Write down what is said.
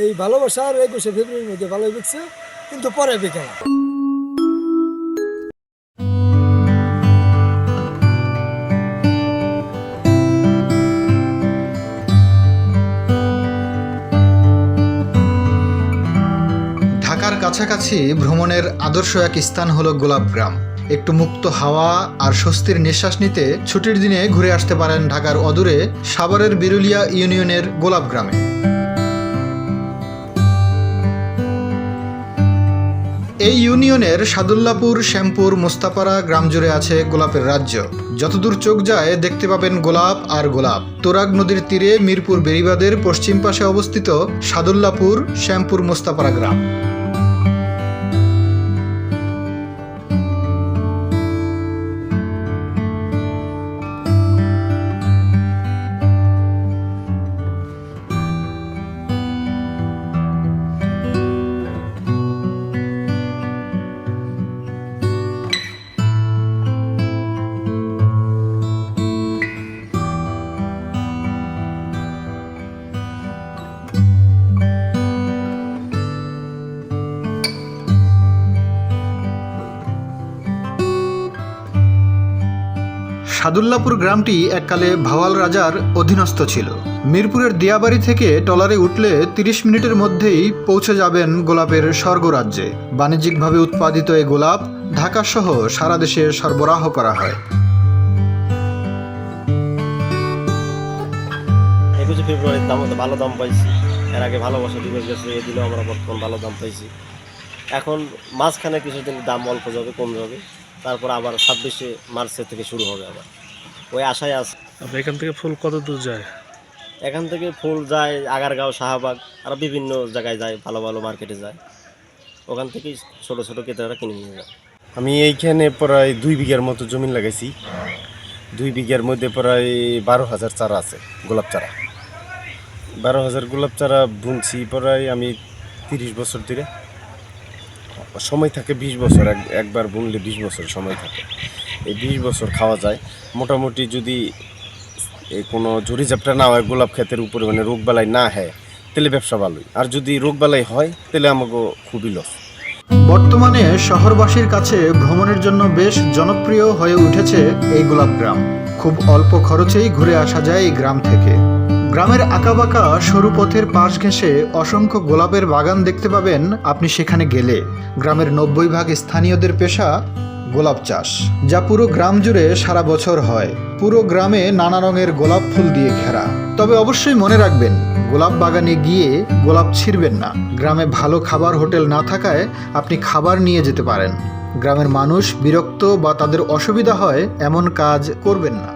এই ভালোবাসার 21শে ফেব্রুয়ারির মধ্যে ভালোই বিকছে, কিন্তু পরে বিকে না। ঢাকার কাছাকাছি ভ্রমণের আদর্শ এক স্থান হলো গোলাপগ্রাম। একটু মুক্ত হাওয়া আর স্বস্তির নিঃশ্বাস নিতে ছুটির দিনে ঘুরে আসতে পারেন ঢাকার অদূরে সাভারের বিরুলিয়া ইউনিয়নের গোলাপগ্রামে। এই ইউনিয়নের সাদুল্লাপুর, শ্যামপুর, মোস্তাপাড়া গ্রাম জুড়ে আছে গোলাপের রাজ্য। যতদূর চোখ যায় দেখতে পাবেন গোলাপ আর গোলাপ। তোরাগ নদীর তীরে মিরপুর বেড়িবাঁধের পশ্চিম পাশে অবস্থিত সাদুল্লাপুর, শ্যামপুর, মোস্তাপাড়া গ্রাম। সাদুল্লাপুর গ্রামটি এককালে ভাওয়াল রাজার অধীনস্থ ছিল। মিরপুরের দিয়াবাড়ি থেকে ট্রলারে উঠলে 30 মিনিটের মধ্যেই পৌঁছে যাবেন গোলাপের স্বর্গরাজ্যে। বাণিজ্যিকভাবে উৎপাদিত এই গোলাপ ঢাকা সহ সারা দেশে সরবরাহ করা হয়। 21শে ফেব্রুয়ারির দাম ভালো দাম পাইছি। এর আগে ভালোবাসা দিবস গেছে, এ দিলেও আমরা বর্তমান ভালো দাম পাইছি। এখন মাঝখানে কিছুদিন দাম অল্প যাবে, কম যাবে, তারপর আবার 26শে মার্চের থেকে শুরু হবে আবার, ওই আশায় আছে। এখান থেকে ফুল কত দূর যায়? এখান থেকে ফুল যায় আগারগাঁও, শাহবাগ, আর বিভিন্ন জায়গায় যায়, ভালো ভালো মার্কেটে যায়। ওখান থেকেই ছোটো ছোটো ক্রেতারা কিনে নিয়ে যায়। আমি এইখানে প্রায় 2 বিঘার মতো জমি লাগাইছি। 2 বিঘার মধ্যে প্রায় 12,000 চারা আছে, গোলাপ চারা। 12,000 গোলাপ চারা বুনছি প্রায় আমি 30 বছর ধরে। সময় থাকে 20 বছর, একবার বুনলে 20 বছর সময় থাকে। এই 20 বছর খাওয়া যায় মোটামুটি। যদি কোনো ঝুড়িঝাপটা না হয়, গোলাপ ক্ষেতের উপরে মানে রোগবালাই না হয়, তাহলে ব্যবসা ভালোই। আর যদি রোগবালাই হয় তাহলে আমাকে খুবই লস। বর্তমানে শহরবাসীর কাছে ভ্রমণের জন্য বেশ জনপ্রিয় হয়ে উঠেছে এই গোলাপগ্রাম। খুব অল্প খরচেই ঘুরে আসা যায় এই গ্রাম থেকে। গ্রামের আঁকাবাঁকা সরু পথের পাশ ঘেঁষে অসংখ্য গোলাপের বাগান দেখতে পাবেন আপনি সেখানে গেলে। গ্রামের 90% স্থানীয়দের পেশা গোলাপ চাষ, যা পুরো গ্রাম জুড়ে সারা বছর হয়। পুরো গ্রামে নানা রঙের গোলাপ ফুল দিয়ে ঘেরা। তবে অবশ্যই মনে রাখবেন, গোলাপ বাগানে গিয়ে গোলাপ ছিঁড়বেন না। গ্রামে ভালো খাবার হোটেল না থাকায় আপনি খাবার নিয়ে যেতে পারেন। গ্রামের মানুষ বিরক্ত বা তাদের অসুবিধা হয় এমন কাজ করবেন না।